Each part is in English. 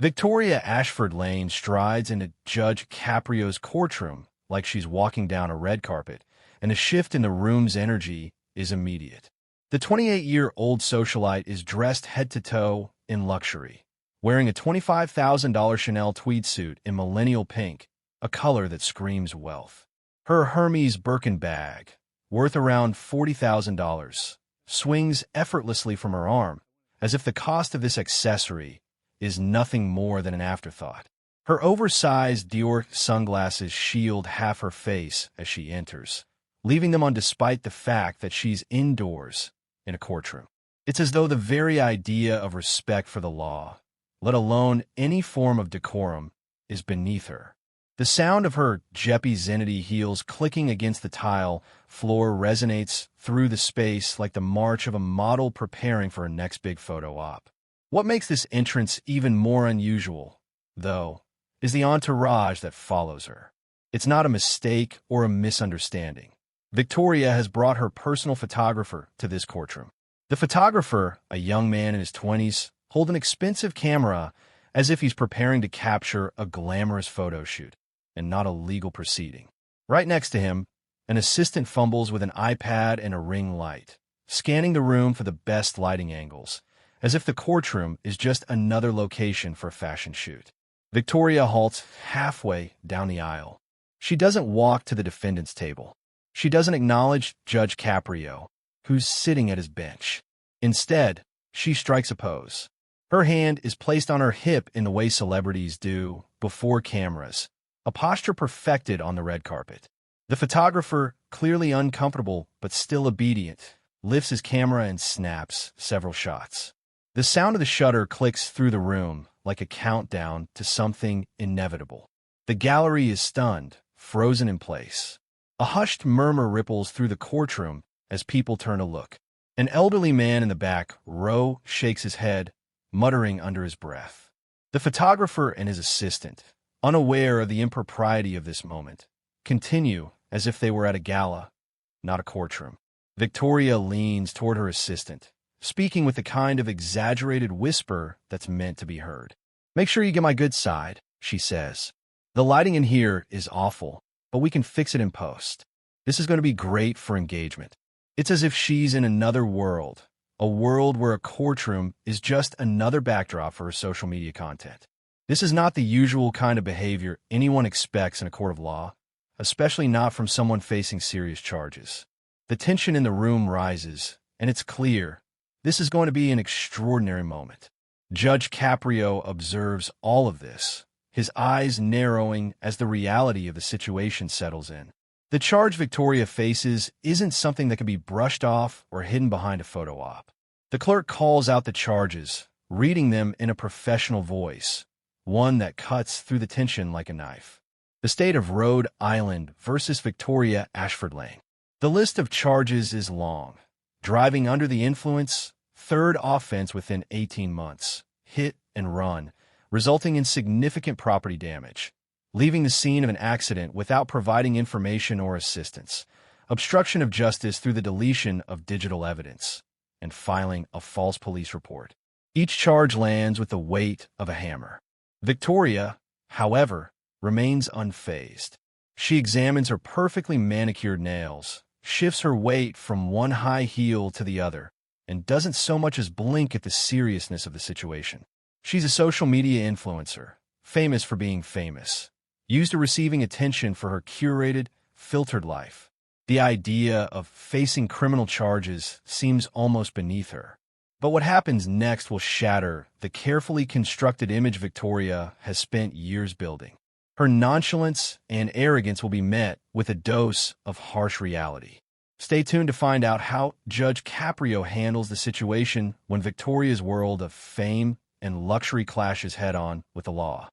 Victoria Ashford Lane strides into Judge Caprio's courtroom like she's walking down a red carpet, and the shift in the room's energy is immediate. The 28-year-old socialite is dressed head to toe in luxury, wearing a $25,000 Chanel tweed suit in millennial pink, a color that screams wealth. Her Hermes Birkin bag, worth around $40,000, swings effortlessly from her arm, as if the cost of this accessory is nothing more than an afterthought. Her oversized Dior sunglasses shield half her face as she enters, leaving them on despite the fact that she's indoors in a courtroom. It's as though the very idea of respect for the law, let alone any form of decorum, is beneath her. The sound of her Jeppy Zenity heels clicking against the tile floor resonates through the space like the march of a model preparing for her next big photo op. What makes this entrance even more unusual, though, is the entourage that follows her. It's not a mistake or a misunderstanding. Victoria has brought her personal photographer to this courtroom. The photographer, a young man in his 20s, holds an expensive camera as if he's preparing to capture a glamorous photo shoot and not a legal proceeding. Right next to him, an assistant fumbles with an iPad and a ring light, scanning the room for the best lighting angles, as if the courtroom is just another location for a fashion shoot. Victoria halts halfway down the aisle. She doesn't walk to the defendant's table. She doesn't acknowledge Judge Caprio, who's sitting at his bench. Instead, she strikes a pose. Her hand is placed on her hip in the way celebrities do before cameras, a posture perfected on the red carpet. The photographer, clearly uncomfortable but still obedient, lifts his camera and snaps several shots. The sound of the shutter clicks through the room like a countdown to something inevitable. The gallery is stunned, frozen in place. A hushed murmur ripples through the courtroom as people turn to look. An elderly man in the back row shakes his head, muttering under his breath. The photographer and his assistant, unaware of the impropriety of this moment, continue as if they were at a gala, not a courtroom. Victoria leans toward her assistant, speaking with the kind of exaggerated whisper that's meant to be heard. "Make sure you get my good side," she says. "The lighting in here is awful, but we can fix it in post. This is going to be great for engagement." It's as if she's in another world, a world where a courtroom is just another backdrop for her social media content. This is not the usual kind of behavior anyone expects in a court of law, especially not from someone facing serious charges. The tension in the room rises, and it's clear this is going to be an extraordinary moment. Judge Caprio observes all of this, his eyes narrowing as the reality of the situation settles in. The charge Victoria faces isn't something that can be brushed off or hidden behind a photo op. The clerk calls out the charges, reading them in a professional voice, one that cuts through the tension like a knife. The state of Rhode Island versus Victoria Ashford Lane. The list of charges is long. Driving under the influence, third offense within 18 months, hit and run, resulting in significant property damage, leaving the scene of an accident without providing information or assistance, obstruction of justice through the deletion of digital evidence, and filing a false police report. Each charge lands with the weight of a hammer. Victoria, however, remains unfazed. She examines her perfectly manicured nails, shifts her weight from one high heel to the other, and doesn't so much as blink at the seriousness of the situation. She's a social media influencer, famous for being famous, used to receiving attention for her curated, filtered life. The idea of facing criminal charges seems almost beneath her. But what happens next will shatter the carefully constructed image Victoria has spent years building. Her nonchalance and arrogance will be met with a dose of harsh reality. Stay tuned to find out how Judge Caprio handles the situation when Victoria's world of fame and luxury clashes head-on with the law.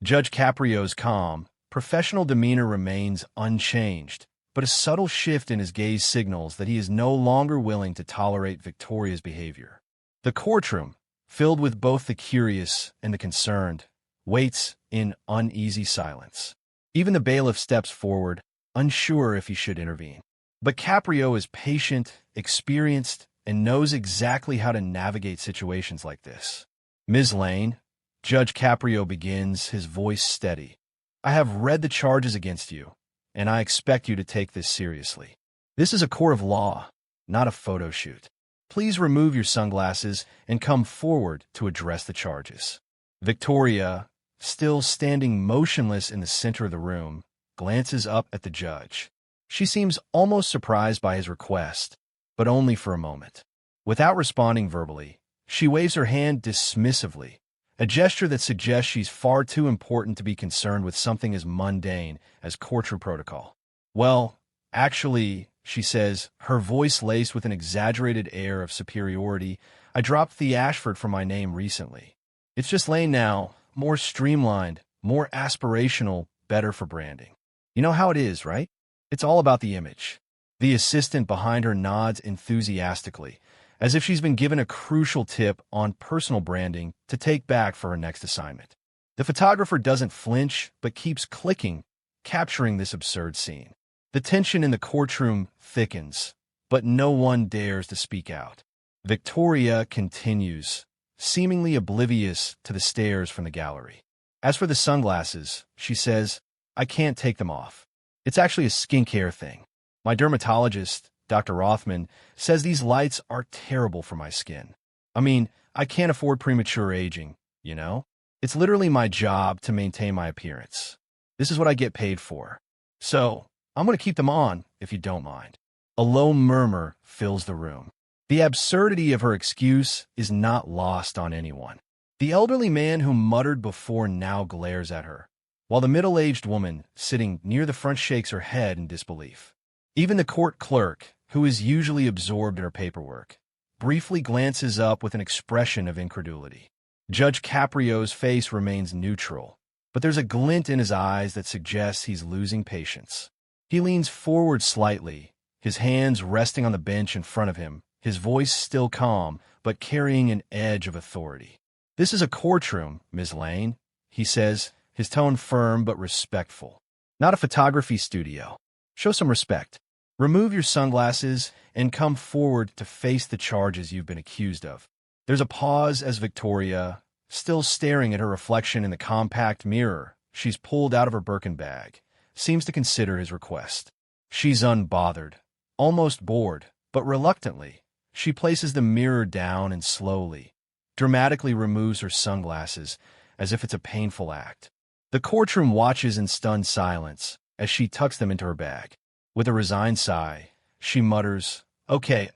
Judge Caprio's calm, professional demeanor remains unchanged, but a subtle shift in his gaze signals that he is no longer willing to tolerate Victoria's behavior. The courtroom, filled with both the curious and the concerned, waits in uneasy silence. Even the bailiff steps forward, unsure if he should intervene. But Caprio is patient, experienced, and knows exactly how to navigate situations like this. Ms. Lane, Judge Caprio begins, his voice steady. I have read the charges against you, and I expect you to take this seriously. This is a court of law, not a photo shoot. Please remove your sunglasses and come forward to address the charges. Victoria, still standing motionless in the center of the room, glances up at the judge. She seems almost surprised by his request, but only for a moment. Without responding verbally, she waves her hand dismissively, a gesture that suggests she's far too important to be concerned with something as mundane as courtroom protocol. Well, actually, she says, her voice laced with an exaggerated air of superiority, I dropped the Ashford from my name recently. It's just Lane now, more streamlined, more aspirational, better for branding. You know how it is, right? It's all about the image. The assistant behind her nods enthusiastically, as if she's been given a crucial tip on personal branding to take back for her next assignment. The photographer doesn't flinch, but keeps clicking, capturing this absurd scene. The tension in the courtroom thickens, but no one dares to speak out. Victoria continues, seemingly oblivious to the stares from the gallery. As for the sunglasses, she says, I can't take them off. It's actually a skincare thing. My dermatologist, Dr. Rothman, says these lights are terrible for my skin. I mean, I can't afford premature aging, you know? It's literally my job to maintain my appearance. This is what I get paid for. So, I'm going to keep them on, if you don't mind. A low murmur fills the room. The absurdity of her excuse is not lost on anyone. The elderly man who muttered before now glares at her, while the middle-aged woman sitting near the front shakes her head in disbelief. Even the court clerk, who is usually absorbed in her paperwork, briefly glances up with an expression of incredulity. Judge Caprio's face remains neutral, but there's a glint in his eyes that suggests he's losing patience. He leans forward slightly, his hands resting on the bench in front of him, his voice still calm, but carrying an edge of authority. This is a courtroom, Ms. Lane, he says, his tone firm but respectful. Not a photography studio. Show some respect. Remove your sunglasses and come forward to face the charges you've been accused of. There's a pause as Victoria, still staring at her reflection in the compact mirror she's pulled out of her Birkin bag, seems to consider his request. She's unbothered, almost bored, but reluctantly, she places the mirror down and slowly, dramatically removes her sunglasses as if it's a painful act. The courtroom watches in stunned silence as she tucks them into her bag. With a resigned sigh, she mutters, Okay,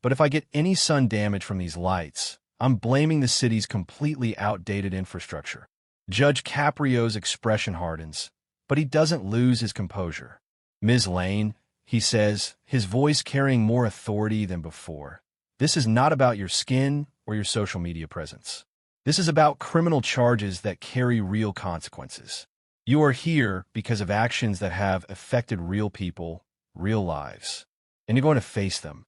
but if I get any sun damage from these lights, I'm blaming the city's completely outdated infrastructure. Judge Caprio's expression hardens, but he doesn't lose his composure. Ms. Lane, he says, his voice carrying more authority than before, this is not about your skin or your social media presence. This is about criminal charges that carry real consequences. You are here because of actions that have affected real people, real lives, and you're going to face them.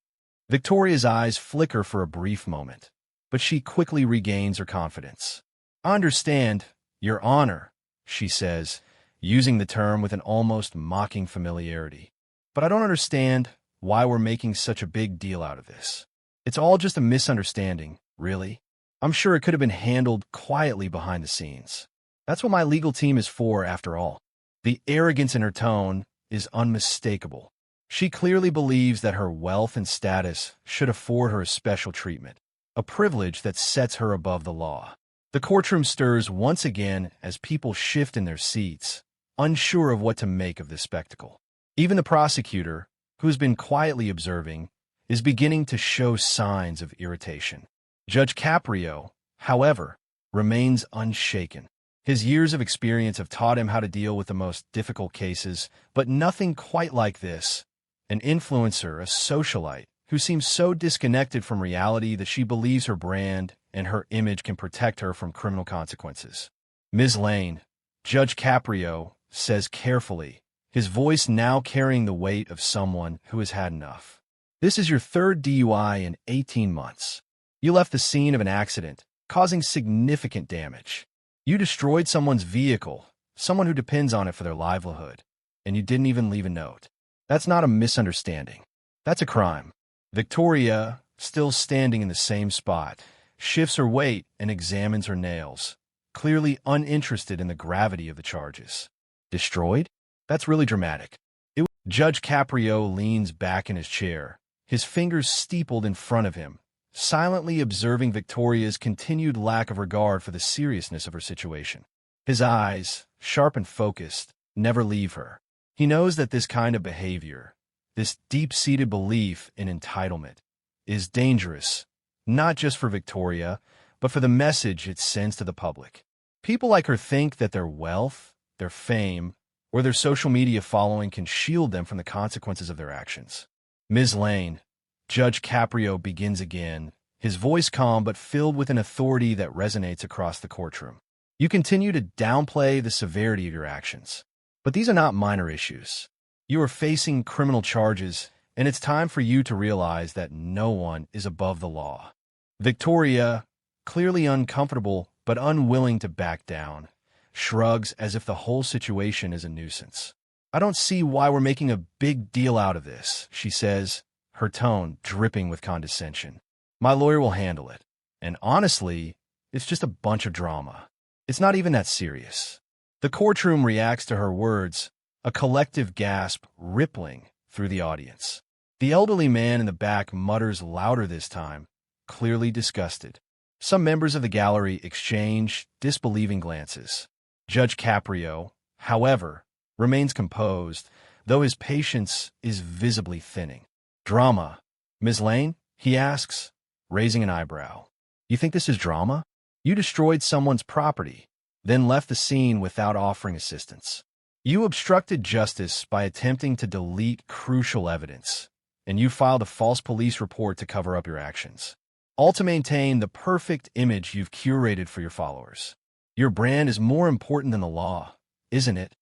Victoria's eyes flicker for a brief moment, but she quickly regains her confidence. I understand, Your Honor, she says, using the term with an almost mocking familiarity. But I don't understand why we're making such a big deal out of this. It's all just a misunderstanding, really. I'm sure it could have been handled quietly behind the scenes. That's what my legal team is for, after all. The arrogance in her tone is unmistakable. She clearly believes that her wealth and status should afford her a special treatment, a privilege that sets her above the law. The courtroom stirs once again as people shift in their seats, unsure of what to make of this spectacle. Even the prosecutor, who's been quietly observing, is beginning to show signs of irritation. Judge Caprio, however, remains unshaken. His years of experience have taught him how to deal with the most difficult cases, but nothing quite like this. An influencer, a socialite, who seems so disconnected from reality that she believes her brand and her image can protect her from criminal consequences. Ms. Lane, Judge Caprio, says carefully, his voice now carrying the weight of someone who has had enough. This is your third DUI in 18 months. You left the scene of an accident, causing significant damage. You destroyed someone's vehicle, someone who depends on it for their livelihood, and you didn't even leave a note. That's not a misunderstanding. That's a crime. Victoria, still standing in the same spot, shifts her weight and examines her nails, clearly uninterested in the gravity of the charges. Destroyed? That's really dramatic. Judge Caprio leans back in his chair, his fingers steepled in front of him, silently observing Victoria's continued lack of regard for the seriousness of her situation. His eyes, sharp and focused, never leave her. He knows that this kind of behavior, this deep-seated belief in entitlement, is dangerous, not just for Victoria, but for the message it sends to the public. People like her think that their wealth, their fame, or their social media following can shield them from the consequences of their actions. Ms. Lane, Judge Caprio begins again, his voice calm but filled with an authority that resonates across the courtroom. You continue to downplay the severity of your actions. But these are not minor issues. You are facing criminal charges, and it's time for you to realize that no one is above the law. Victoria, clearly uncomfortable but unwilling to back down, shrugs as if the whole situation is a nuisance. I don't see why we're making a big deal out of this, she says, her tone dripping with condescension. My lawyer will handle it. And honestly, it's just a bunch of drama. It's not even that serious. The courtroom reacts to her words, a collective gasp rippling through the audience. The elderly man in the back mutters louder this time, clearly disgusted. Some members of the gallery exchange disbelieving glances. Judge Caprio, however, remains composed, though his patience is visibly thinning. Drama. Ms. Lane? He asks, raising an eyebrow. You think this is drama? You destroyed someone's property, then left the scene without offering assistance. You obstructed justice by attempting to delete crucial evidence, and you filed a false police report to cover up your actions, all to maintain the perfect image you've curated for your followers. Your brand is more important than the law, isn't it?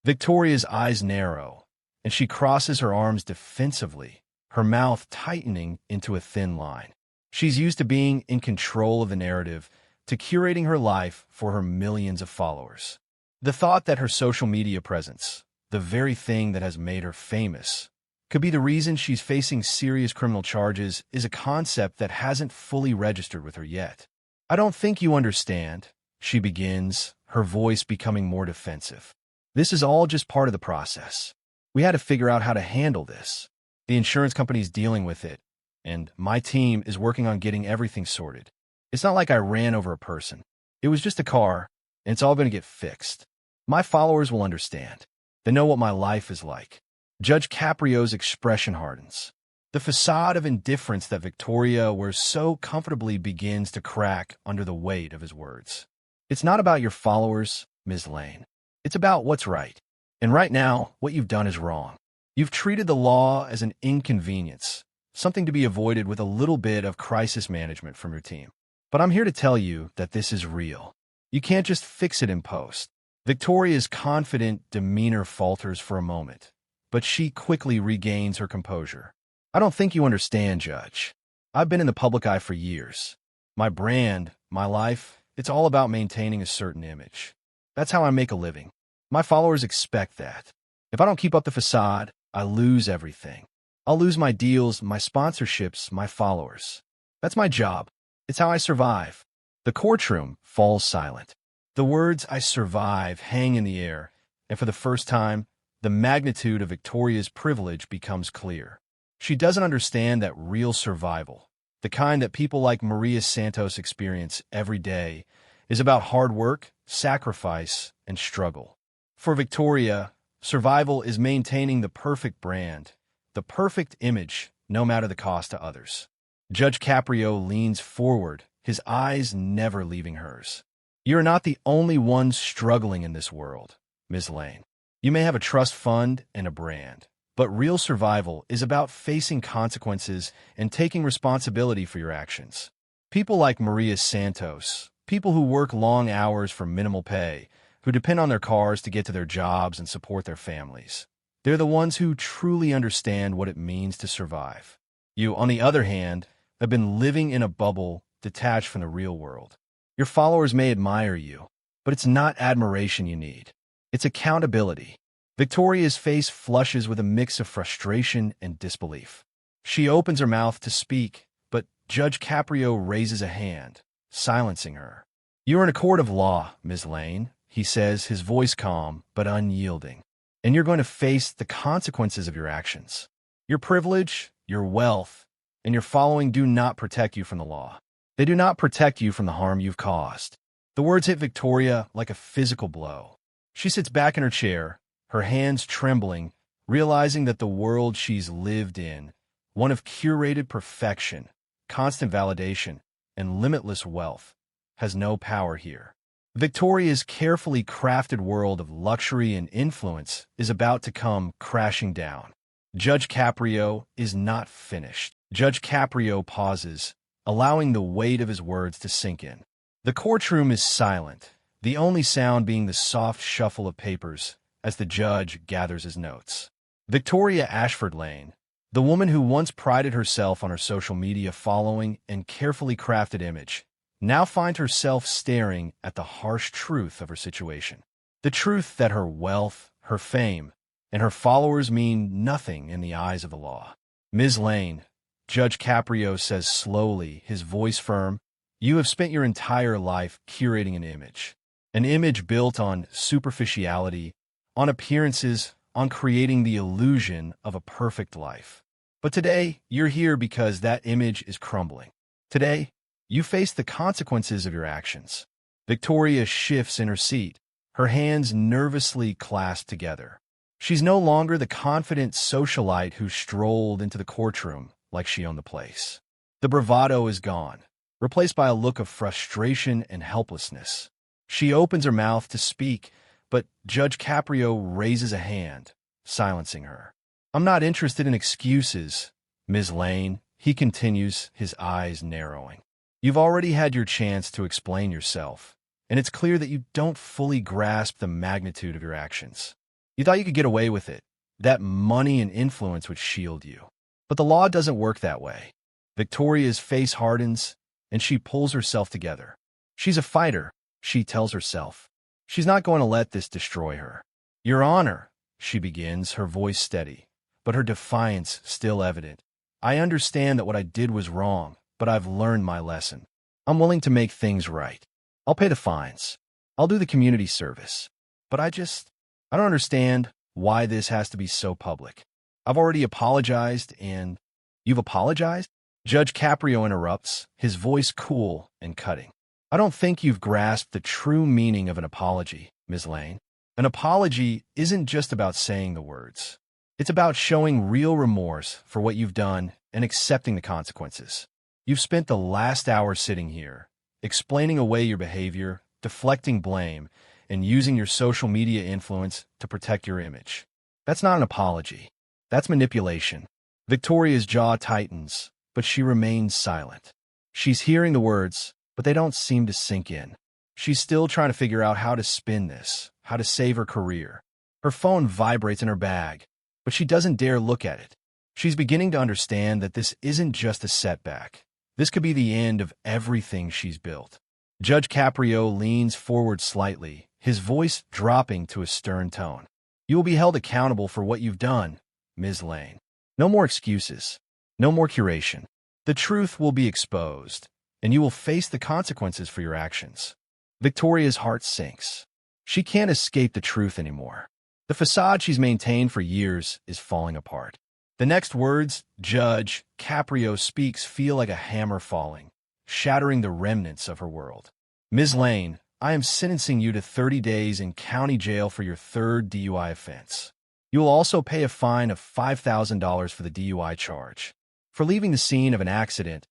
Victoria's eyes narrow, and she crosses her arms defensively, her mouth tightening into a thin line. She's used to being in control of the narrative, to curating her life for her millions of followers. The thought that her social media presence, the very thing that has made her famous, could be the reason she's facing serious criminal charges is a concept that hasn't fully registered with her yet. I don't think you understand, she begins, her voice becoming more defensive. This is all just part of the process. We had to figure out how to handle this. The insurance company's dealing with it, and my team is working on getting everything sorted. It's not like I ran over a person. It was just a car, and it's all going to get fixed. My followers will understand. They know what my life is like. Judge Caprio's expression hardens. The facade of indifference that Victoria wears so comfortably begins to crack under the weight of his words. It's not about your followers, Ms. Lane. It's about what's right. And right now, what you've done is wrong. You've treated the law as an inconvenience, something to be avoided with a little bit of crisis management from your team. But I'm here to tell you that this is real. You can't just fix it in post. Victoria's confident demeanor falters for a moment, but she quickly regains her composure. I don't think you understand, Judge. I've been in the public eye for years. My brand, my life, it's all about maintaining a certain image. That's how I make a living. My followers expect that. If I don't keep up the facade, I lose everything. I'll lose my deals, my sponsorships, my followers. That's my job. It's how I survive. The courtroom falls silent. The words "I survive" hang in the air, and for the first time, the magnitude of Victoria's privilege becomes clear. She doesn't understand that real survival, the kind that people like Maria Santos experience every day, is about hard work, sacrifice, and struggle. For Victoria, survival is maintaining the perfect brand, the perfect image, no matter the cost to others. Judge Caprio leans forward, his eyes never leaving hers. You're not the only one struggling in this world, Ms. Lane. You may have a trust fund and a brand, but real survival is about facing consequences and taking responsibility for your actions. People like Maria Santos, people who work long hours for minimal pay, who depend on their cars to get to their jobs and support their families. They're the ones who truly understand what it means to survive. You, on the other hand, have been living in a bubble detached from the real world. Your followers may admire you, but it's not admiration you need. It's accountability. Victoria's face flushes with a mix of frustration and disbelief. She opens her mouth to speak, but Judge Caprio raises a hand, silencing her. "You're in a court of law, Ms. Lane," he says, his voice calm but unyielding. "And you're going to face the consequences of your actions. Your privilege, your wealth, and your following do not protect you from the law. They do not protect you from the harm you've caused." The words hit Victoria like a physical blow. She sits back in her chair, her hands trembling, realizing that the world she's lived in, one of curated perfection, constant validation, and limitless wealth, has no power here. Victoria's carefully crafted world of luxury and influence is about to come crashing down. Judge Caprio is not finished. Judge Caprio pauses, allowing the weight of his words to sink in. The courtroom is silent, the only sound being the soft shuffle of papers as the judge gathers his notes. Victoria Ashford Lane, the woman who once prided herself on her social media following and carefully crafted image, now finds herself staring at the harsh truth of her situation. The truth that her wealth, her fame, and her followers mean nothing in the eyes of the law. "Ms. Lane," Judge Caprio says slowly, his voice firm, "you have spent your entire life curating an image built on superficiality, on appearances, on creating the illusion of a perfect life. But today, you're here because that image is crumbling. Today, you face the consequences of your actions." Victoria shifts in her seat, her hands nervously clasped together. She's no longer the confident socialite who strolled into the courtroom like she owned the place. The bravado is gone, replaced by a look of frustration and helplessness. She opens her mouth to speak, but Judge Caprio raises a hand, silencing her. "I'm not interested in excuses, Ms. Lane," he continues, his eyes narrowing. "You've already had your chance to explain yourself, and it's clear that you don't fully grasp the magnitude of your actions. You thought you could get away with it, that money and influence would shield you. But the law doesn't work that way." Victoria's face hardens, and she pulls herself together. She's a fighter, she tells herself. She's not going to let this destroy her. "Your Honor," she begins, her voice steady, but her defiance still evident. "I understand that what I did was wrong, but I've learned my lesson. I'm willing to make things right. I'll pay the fines. I'll do the community service. But I don't understand why this has to be so public. I've already apologized and—" "You've apologized?" Judge Caprio interrupts, his voice cool and cutting. "I don't think you've grasped the true meaning of an apology, Ms. Lane. An apology isn't just about saying the words. It's about showing real remorse for what you've done and accepting the consequences. You've spent the last hour sitting here, explaining away your behavior, deflecting blame, and using your social media influence to protect your image. That's not an apology. That's manipulation." Victoria's jaw tightens, but she remains silent. She's hearing the words, but they don't seem to sink in. She's still trying to figure out how to spin this, how to save her career. Her phone vibrates in her bag, but she doesn't dare look at it. She's beginning to understand that this isn't just a setback. This could be the end of everything she's built. Judge Caprio leans forward slightly, his voice dropping to a stern tone. "You will be held accountable for what you've done, Ms. Lane. No more excuses. No more curation. The truth will be exposed, and you will face the consequences for your actions." Victoria's heart sinks. She can't escape the truth anymore. The facade she's maintained for years is falling apart. The next words Judge Caprio speaks feel like a hammer falling, shattering the remnants of her world. "Ms. Lane, I am sentencing you to 30 days in county jail for your third DUI offense. You will also pay a fine of $5,000 for the DUI charge. For leaving the scene of an accident,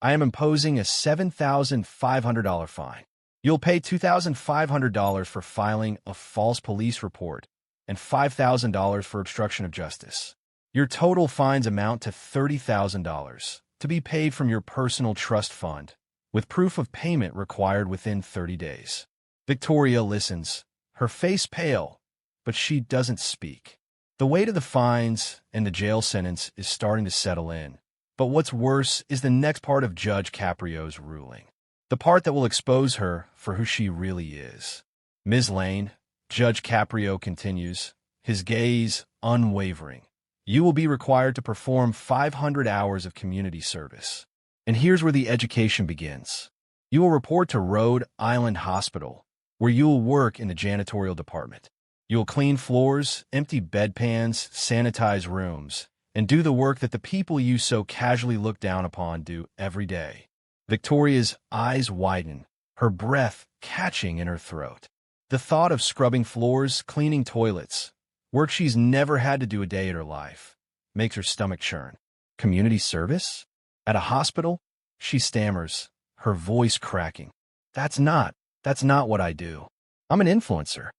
I am imposing a $7,500 fine. You'll pay $2,500 for filing a false police report and $5,000 for obstruction of justice. Your total fines amount to $30,000 to be paid from your personal trust fund, with proof of payment required within 30 days. Victoria listens, her face pale, but she doesn't speak. The weight of the fines and the jail sentence is starting to settle in. But what's worse is the next part of Judge Caprio's ruling. The part that will expose her for who she really is. "Ms. Lane," Judge Caprio continues, his gaze unwavering, "you will be required to perform 500 hours of community service. And here's where the education begins. You will report to Rhode Island Hospital, where you will work in the janitorial department. You will clean floors, empty bedpans, sanitize rooms, and do the work that the people you so casually look down upon do every day. Victoria's eyes widen, her breath catching in her throat. The thought of scrubbing floors, cleaning toilets, work she's never had to do a day in her life, makes her stomach churn. Community service? At a hospital? She stammers, her voice cracking. That's not what I do. I'm an influencer.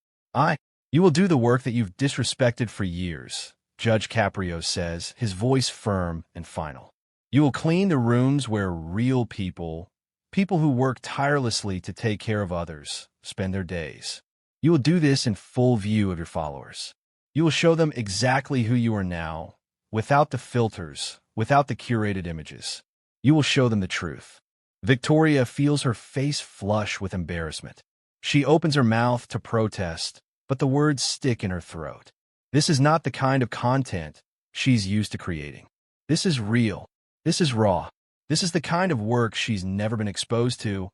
You will do the work that you've disrespected for years, Judge Caprio says, his voice firm and final. You will clean the rooms where real people who work tirelessly to take care of others, spend their days. You will do this in full view of your followers. You will show them exactly who you are now, without the filters, without the curated images. You will show them the truth. Victoria feels her face flush with embarrassment. She opens her mouth to protest, but the words stick in her throat. This is not the kind of content she's used to creating. This is real. This is raw. This is the kind of work she's never been exposed to,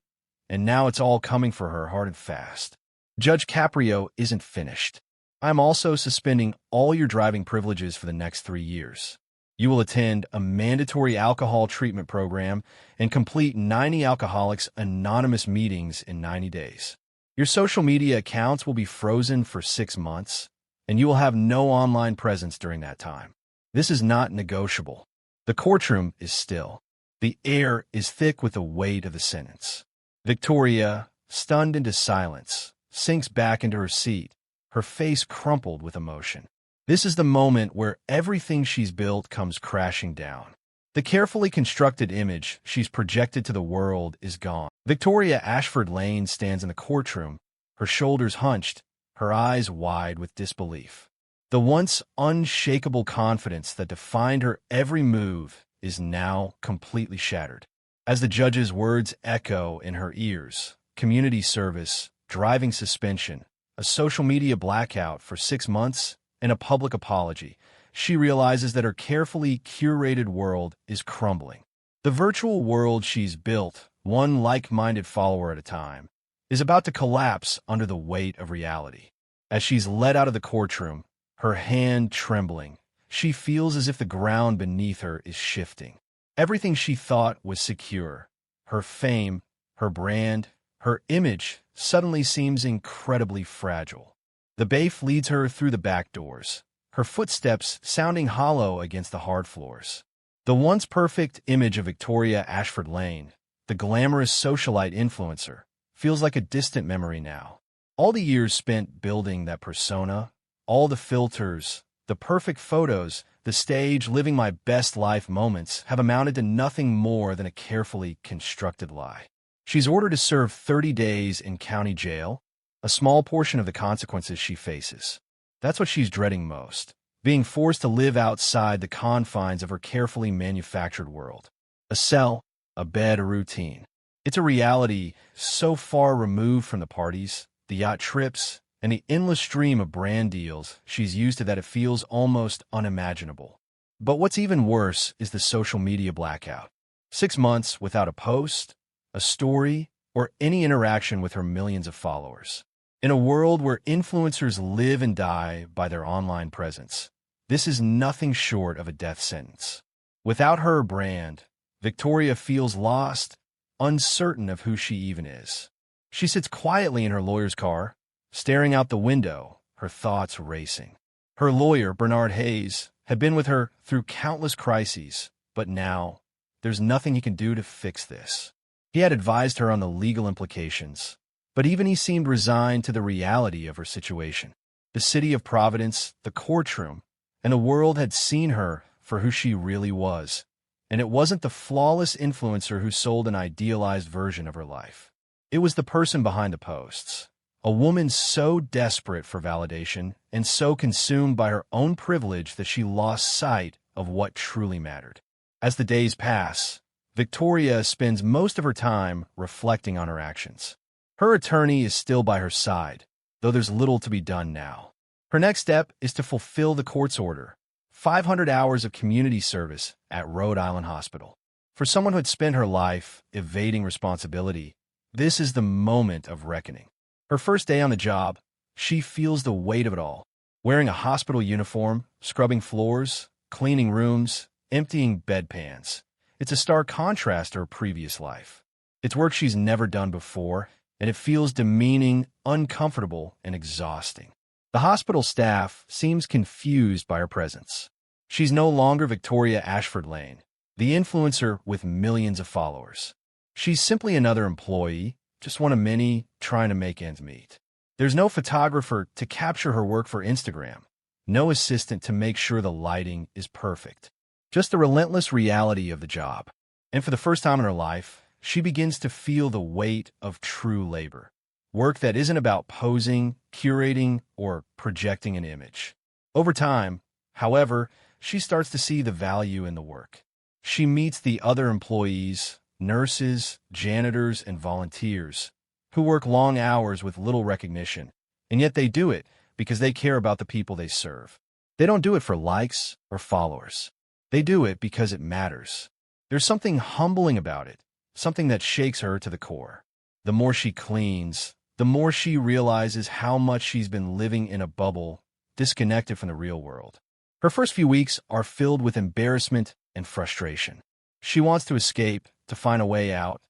and now it's all coming for her hard and fast. Judge Caprio isn't finished. I'm also suspending all your driving privileges for the next 3 years. You will attend a mandatory alcohol treatment program and complete 90 Alcoholics Anonymous meetings in 90 days. Your social media accounts will be frozen for 6 months, and you will have no online presence during that time. This is not negotiable. The courtroom is still. The air is thick with the weight of the sentence. Victoria, stunned into silence, sinks back into her seat, her face crumpled with emotion. This is the moment where everything she's built comes crashing down. The carefully constructed image she's projected to the world is gone. Victoria Ashford Lane stands in the courtroom, her shoulders hunched, her eyes wide with disbelief. The once unshakable confidence that defined her every move is now completely shattered. As the judge's words echo in her ears, community service, driving suspension, a social media blackout for 6 months, and a public apology, she realizes that her carefully curated world is crumbling. The virtual world she's built, one like-minded follower at a time, is about to collapse under the weight of reality. As she's led out of the courtroom, her hand trembling, she feels as if the ground beneath her is shifting. Everything she thought was secure, her fame, her brand, her image, suddenly seems incredibly fragile. The bailiff leads her through the back doors, her footsteps sounding hollow against the hard floors. The once perfect image of Victoria Ashford Lane, the glamorous socialite influencer, feels like a distant memory now. All the years spent building that persona, all the filters, the perfect photos, the stage living my best life moments have amounted to nothing more than a carefully constructed lie. She's ordered to serve 30 days in county jail, a small portion of the consequences she faces. That's what she's dreading most, being forced to live outside the confines of her carefully manufactured world. A cell, a bed, a routine. It's a reality so far removed from the parties, the yacht trips, and the endless stream of brand deals she's used to that it feels almost unimaginable. But what's even worse is the social media blackout. 6 months without a post, a story, or any interaction with her millions of followers. In a world where influencers live and die by their online presence, this is nothing short of a death sentence. Without her brand, Victoria feels lost, uncertain of who she even is. She sits quietly in her lawyer's car, staring out the window, her thoughts racing. Her lawyer, Bernard Hayes, had been with her through countless crises, but now, there's nothing he can do to fix this. He had advised her on the legal implications, but even he seemed resigned to the reality of her situation. The city of Providence, the courtroom, and the world had seen her for who she really was, and it wasn't the flawless influencer who sold an idealized version of her life. It was the person behind the posts, a woman so desperate for validation and so consumed by her own privilege that she lost sight of what truly mattered. As the days pass, Victoria spends most of her time reflecting on her actions. Her attorney is still by her side, though there's little to be done now. Her next step is to fulfill the court's order, 500 hours of community service at Rhode Island Hospital. For someone who had spent her life evading responsibility, this is the moment of reckoning. Her first day on the job, she feels the weight of it all. Wearing a hospital uniform, scrubbing floors, cleaning rooms, emptying bedpans. It's a stark contrast to her previous life. It's work she's never done before, and it feels demeaning, uncomfortable, and exhausting. The hospital staff seems confused by her presence. She's no longer Victoria Ashford Lane, the influencer with millions of followers. She's simply another employee, just one of many trying to make ends meet. There's no photographer to capture her work for Instagram, no assistant to make sure the lighting is perfect. Just the relentless reality of the job. And for the first time in her life, she begins to feel the weight of true labor. Work that isn't about posing, curating, or projecting an image. Over time, however, she starts to see the value in the work. She meets the other employees, nurses, janitors, and volunteers, who work long hours with little recognition, and yet they do it because they care about the people they serve. They don't do it for likes or followers. They do it because it matters. There's something humbling about it, something that shakes her to the core. The more she cleans, the more she realizes how much she's been living in a bubble, disconnected from the real world. Her first few weeks are filled with embarrassment and frustration. She wants to escape, to find a way out,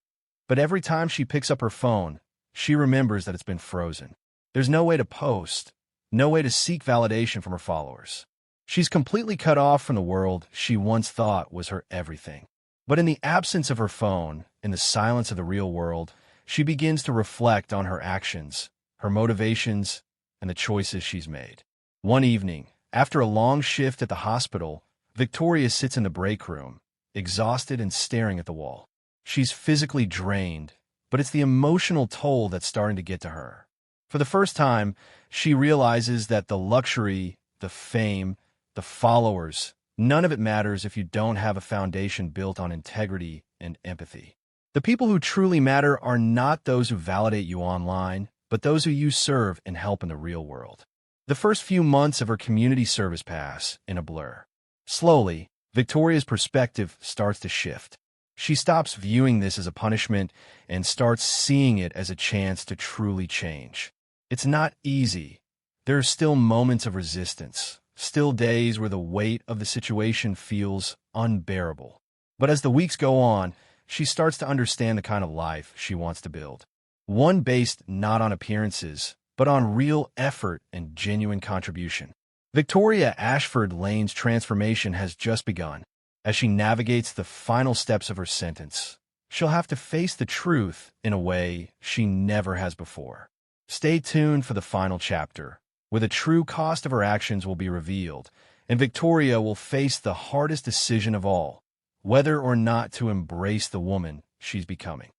but every time she picks up her phone, she remembers that it's been frozen. There's no way to post, no way to seek validation from her followers. She's completely cut off from the world she once thought was her everything. But in the absence of her phone, in the silence of the real world, she begins to reflect on her actions, her motivations, and the choices she's made. One evening, after a long shift at the hospital, Victoria sits in the break room, exhausted and staring at the wall. She's physically drained, but it's the emotional toll that's starting to get to her. For the first time, she realizes that the luxury, the fame, the followers, none of it matters if you don't have a foundation built on integrity and empathy. The people who truly matter are not those who validate you online, but those who you serve and help in the real world. The first few months of her community service pass in a blur. Slowly, Victoria's perspective starts to shift. She stops viewing this as a punishment and starts seeing it as a chance to truly change. It's not easy. There are still moments of resistance, still days where the weight of the situation feels unbearable. But as the weeks go on, she starts to understand the kind of life she wants to build. One based not on appearances, but on real effort and genuine contribution. Victoria Ashford Lane's transformation has just begun. As she navigates the final steps of her sentence, she'll have to face the truth in a way she never has before. Stay tuned for the final chapter, where the true cost of her actions will be revealed, and Victoria will face the hardest decision of all, whether or not to embrace the woman she's becoming.